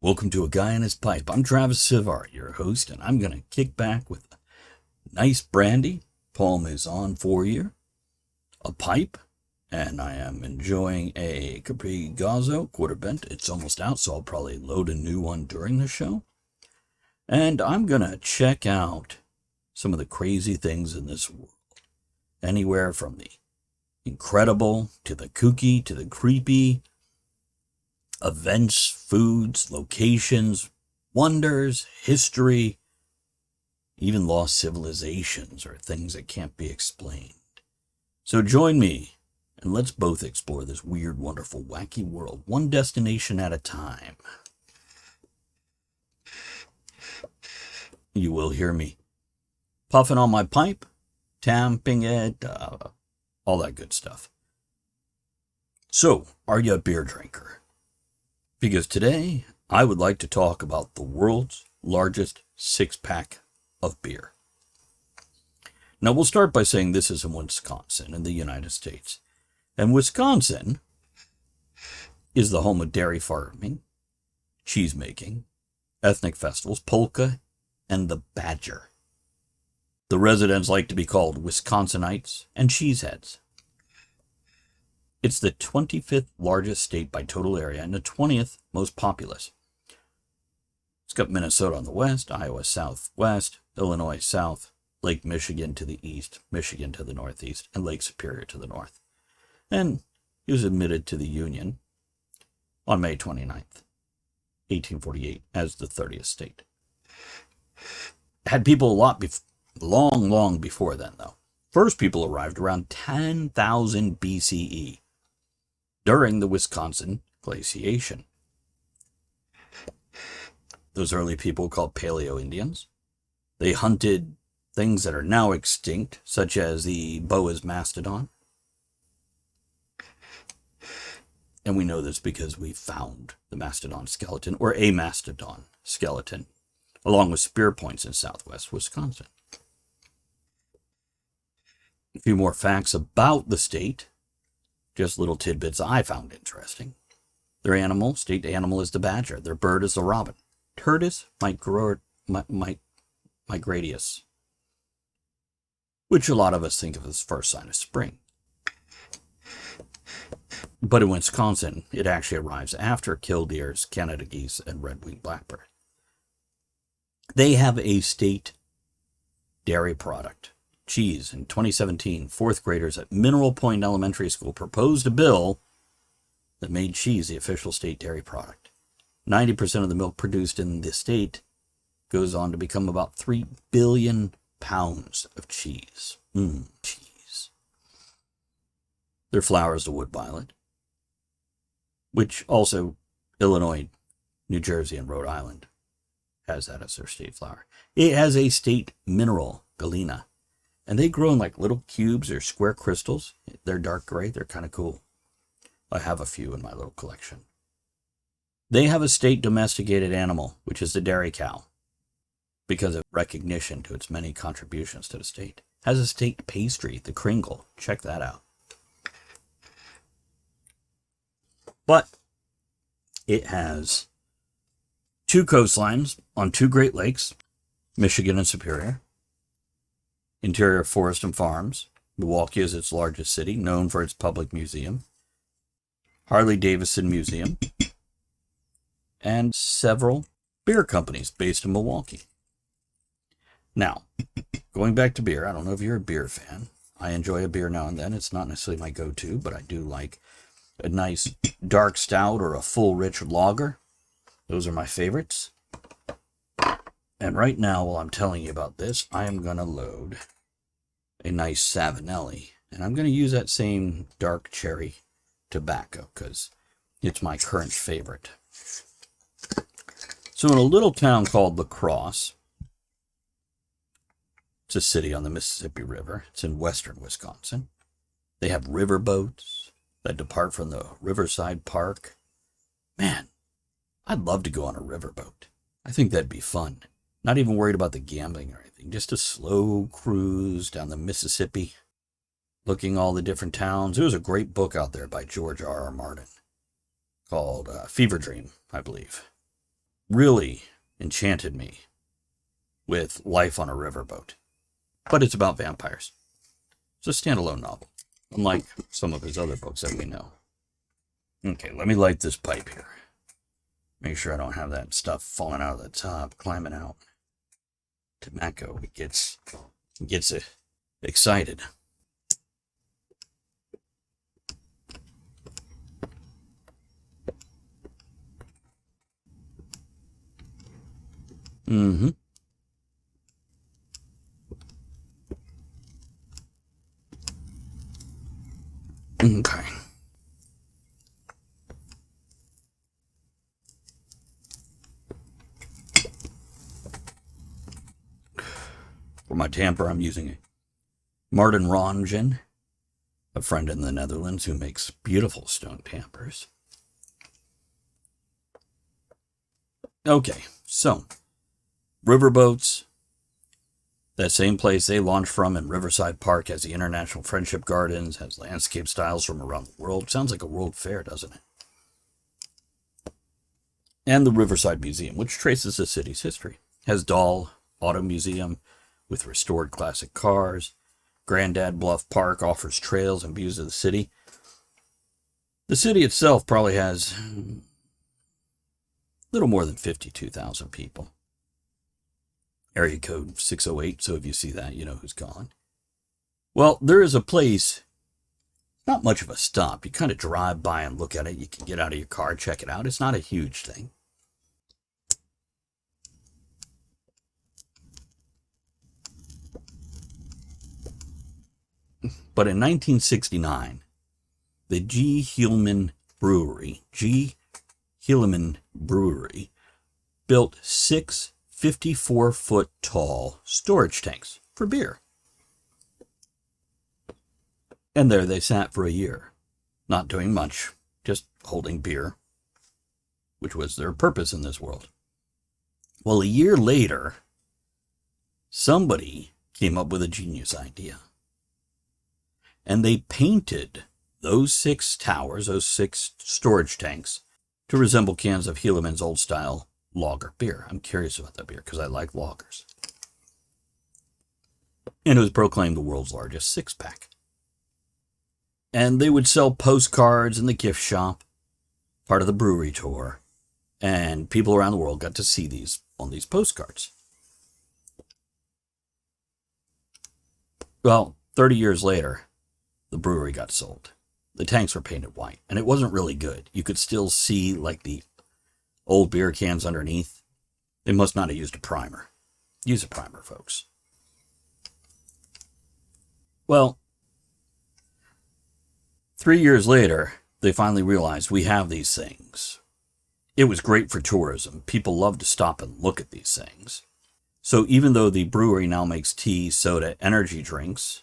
Welcome to A Guy and His Pipe. I'm Travis Sivart, your host, and I'm going to kick back with a nice brandy. Palm is on for you. A pipe, and I am enjoying a Capri Gazzo quarter bent. It's almost out, so I'll probably load a new one during the show. And I'm going to check out some of the crazy things in this world. Anywhere from the incredible to the kooky to the creepy. Events, foods, locations, wonders, history, even lost civilizations or things that can't be explained. So join me and let's both explore this weird, wonderful, wacky world, one destination at a time. You will hear me puffing on my pipe, tamping it, all that good stuff. So, are you a beer drinker? Because today, I would like to talk about the world's largest six-pack of beer. Now, we'll start by saying this is in Wisconsin, in the United States. And Wisconsin is the home of dairy farming, cheese making, ethnic festivals, polka, and the badger. The residents like to be called Wisconsinites and cheeseheads. It's the 25th largest state by total area and the 20th most populous. It's got Minnesota on the west, Iowa southwest, Illinois south, Lake Michigan to the east, Michigan to the northeast, and Lake Superior to the north. And he was admitted to the Union on May 29th, 1848, as the 30th state. Had people long before then, though. First people arrived around 10,000 BCE. During the Wisconsin glaciation. Those early people called Paleo-Indians. They hunted things that are now extinct, such as the Boas mastodon. And we know this because we found the mastodon skeleton, or a mastodon skeleton, along with spear points in southwest Wisconsin. A few more facts about the state. Just little tidbits I found interesting. Their animal, state animal, is the badger. Their bird is the robin. Turdus migratius, which a lot of us think of as first sign of spring. But in Wisconsin, it actually arrives after killdeers, Canada geese, and red-winged blackbird. They have a state dairy product. Cheese. In 2017, fourth graders at Mineral Point Elementary School proposed a bill that made cheese the official state dairy product. 90% of the milk produced in the state goes on to become about 3 billion pounds of cheese. Cheese. Their flower is the wood violet, which also Illinois, New Jersey, and Rhode Island has that as their state flower. It has a state mineral, galena. And they grow in like little cubes or square crystals. They're dark gray. They're kind of cool. I have a few in my little collection. They have a state domesticated animal, which is the dairy cow, because of recognition to its many contributions to the state. Has a state pastry, the kringle. Check that out. But it has two coastlines on two Great Lakes, Michigan and Superior. Interior forest and farms. Milwaukee is its largest city, known for its public museum. Harley-Davidson Museum. And several beer companies based in Milwaukee. Now, going back to beer, I don't know if you're a beer fan. I enjoy a beer now and then. It's not necessarily my go-to, but I do like a nice dark stout or a full rich lager. Those are my favorites. And right now, while I'm telling you about this, I am going to load a nice Savinelli. And I'm going to use that same dark cherry tobacco because it's my current favorite. So in a little town called La Crosse, it's a city on the Mississippi River. It's in western Wisconsin. They have river boats that depart from the Riverside Park. Man, I'd love to go on a riverboat. I think that'd be fun. Not even worried about the gambling or anything. Just a slow cruise down the Mississippi, looking all the different towns. There was a great book out there by George R.R. Martin called Fever Dream, I believe. really enchanted me with Life on a Riverboat. But it's about vampires. It's a standalone novel, unlike some of his other books that we know. Okay, let me light this pipe here. Make sure I don't have that stuff falling out of the top, climbing out. Tobacco gets excited. Mm-hmm. Okay. For my tamper, I'm using a Martin Rongen, a friend in the Netherlands who makes beautiful stone tampers. Okay, so riverboats. That same place they launched from in Riverside Park has the International Friendship Gardens, has landscape styles from around the world. Sounds like a world fair, doesn't it? And the Riverside Museum, which traces the city's history. Has Dahl Auto Museum with restored classic cars. Grandad Bluff Park offers trails and views of the city. The city itself probably has a little more than 52,000 people. Area code 608, so if you see that, you know who's gone. Well, there is a place, not much of a stop. You kind of drive by and look at it. You can get out of your car, check it out. It's not a huge thing. But in 1969, the G. Hillman Brewery built 6 54-foot tall storage tanks for beer. And there they sat for a year, not doing much, just holding beer, which was their purpose in this world. Well, a year later, somebody came up with a genius idea. And they painted those 6 towers, those 6 storage tanks, to resemble cans of Hilleman's old-style lager beer. I'm curious about that beer because I like lagers. And it was proclaimed the world's largest 6-pack. And they would sell postcards in the gift shop, part of the brewery tour, and people around the world got to see these on these postcards. Well, 30 years later, the brewery got sold. The tanks were painted white, and it wasn't really good. You could still see, like, the old beer cans underneath. They must not have used a primer. Use a primer, folks. Well, 3 years later, they finally realized we have these things. It was great for tourism. People love to stop and look at these things. So even though the brewery now makes tea, soda, energy drinks,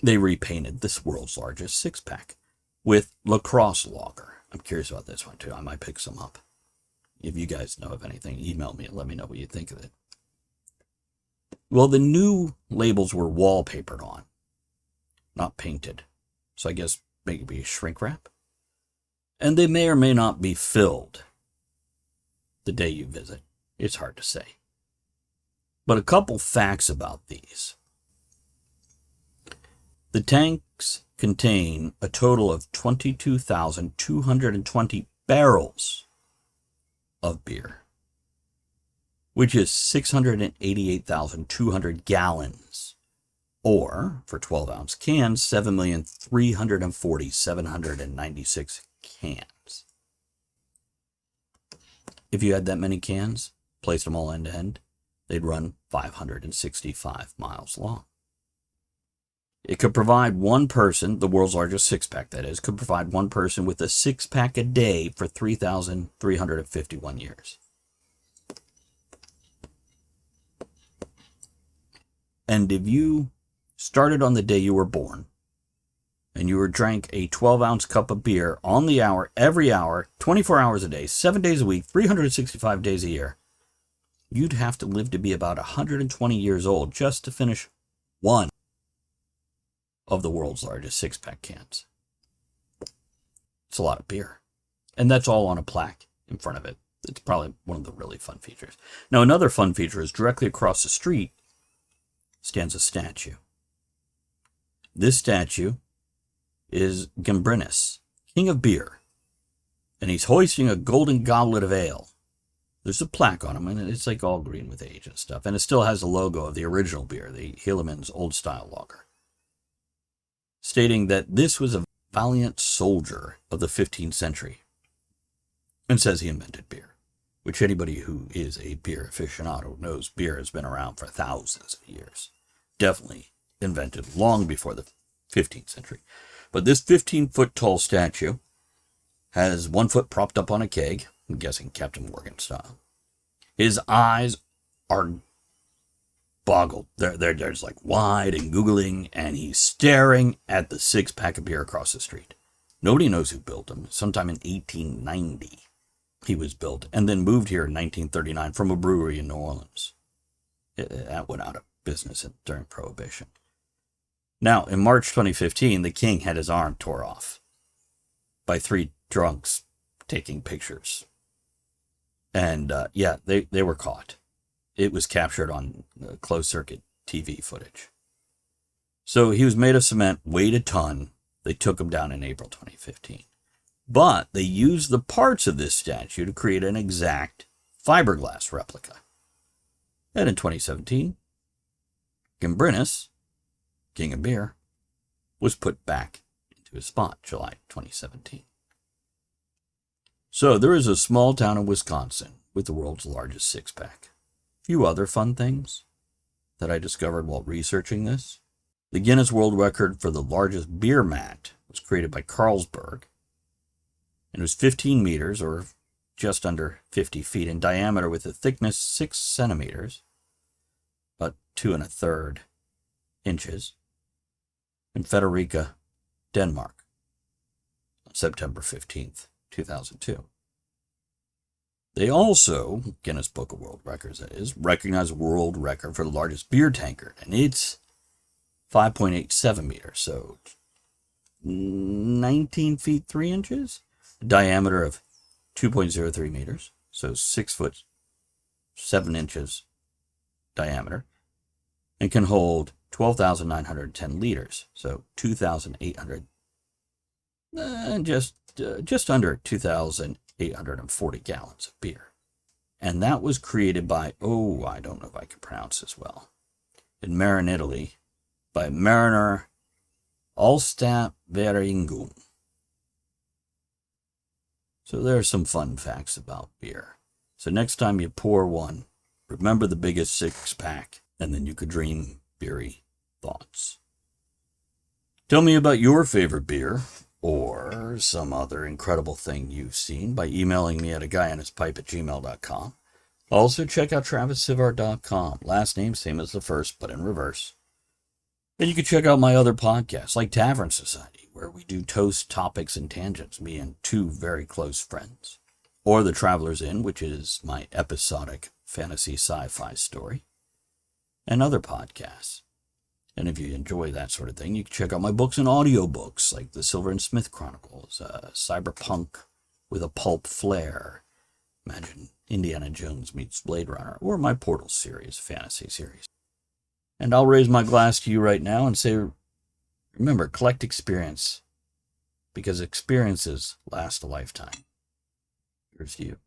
they repainted this world's largest 6-pack with LaCrosse Lager. I'm curious about this one too. I might pick some up. If you guys know of anything, email me and let me know what you think of it. Well, the new labels were wallpapered on, not painted. So I guess maybe shrink wrap. And they may or may not be filled the day you visit. It's hard to say. But a couple facts about these. The tanks contain a total of 22,220 barrels of beer, which is 688,200 gallons, or, for 12-ounce cans, 7,340,796 cans. If you had that many cans, placed them all end to end, they'd run 565 miles long. It could provide one person, the world's largest 6-pack that is, could provide one person with a 6-pack a day for 3,351 years. And if you started on the day you were born, and you drank a 12-ounce cup of beer on the hour, every hour, 24 hours a day, 7 days a week, 365 days a year, you'd have to live to be about 120 years old just to finish one of the world's largest 6-pack cans. It's a lot of beer. And that's all on a plaque in front of it. It's probably one of the really fun features. Now, another fun feature is directly across the street stands a statue. This statue is Gambrinus, king of beer, and he's hoisting a golden goblet of ale. There's a plaque on him, and it's like all green with age and stuff, and it still has the logo of the original beer, the Hilleman's Old Style Lager, stating that this was a valiant soldier of the 15th century, and says he invented beer, which anybody who is a beer aficionado knows beer has been around for thousands of years. Definitely invented long before the 15th century. But this 15-foot tall statue has 1 foot propped up on a keg, I'm guessing Captain Morgan style. His eyes are boggled. They're just like wide and googling, and he's staring at the 6-pack of beer across the street. Nobody knows who built him. Sometime in 1890 he was built, and then moved here in 1939 from a brewery in New Orleans. That went out of business during Prohibition. Now, in March 2015, the king had his arm tore off by 3 drunks taking pictures. And they were caught. It was captured on closed-circuit TV footage. So he was made of cement, weighed a ton. They took him down in April 2015. But they used the parts of this statue to create an exact fiberglass replica. And in 2017, Gambrinus, king of beer, was put back into his spot, July 2017. So there is a small town in Wisconsin with the world's largest 6-pack. A few other fun things that I discovered while researching this. The Guinness World Record for the largest beer mat was created by Carlsberg. And it was 15 meters, or just under 50 feet in diameter, with a thickness 6 centimeters, about 2 1/3 inches, in Frederica, Denmark, on September 15th, 2002. They also, Guinness Book of World Records that is, recognized a world record for the largest beer tankard, and it's 5.87 meters, so 19 feet 3 inches, a diameter of 2.03 meters, so 6 foot 7 inches diameter, and can hold 12,910 liters, so 2,800, just under 2,840 gallons of beer. And that was created by, I don't know if I can pronounce this well, in Marin, Italy, by Mariner Alstaveringu. So there are some fun facts about beer. So next time you pour one, remember the biggest 6-pack, and then you could dream beery thoughts. Tell me about your favorite beer, or some other incredible thing you've seen, by emailing me at aguyonhispipe@gmail.com. Also, check out TravisSivart.com. Last name, same as the first, but in reverse. And you can check out my other podcasts, like Tavern Society, where we do toast, topics, and tangents, me and 2 very close friends. Or The Traveler's Inn, which is my episodic fantasy sci-fi story. And other podcasts. And if you enjoy that sort of thing, you can check out my books and audiobooks, like the Silver and Smith Chronicles, Cyberpunk with a Pulp Flair. Imagine Indiana Jones meets Blade Runner, or my Portal series, fantasy series. And I'll raise my glass to you right now and say, remember, collect experience, because experiences last a lifetime. Here's to you.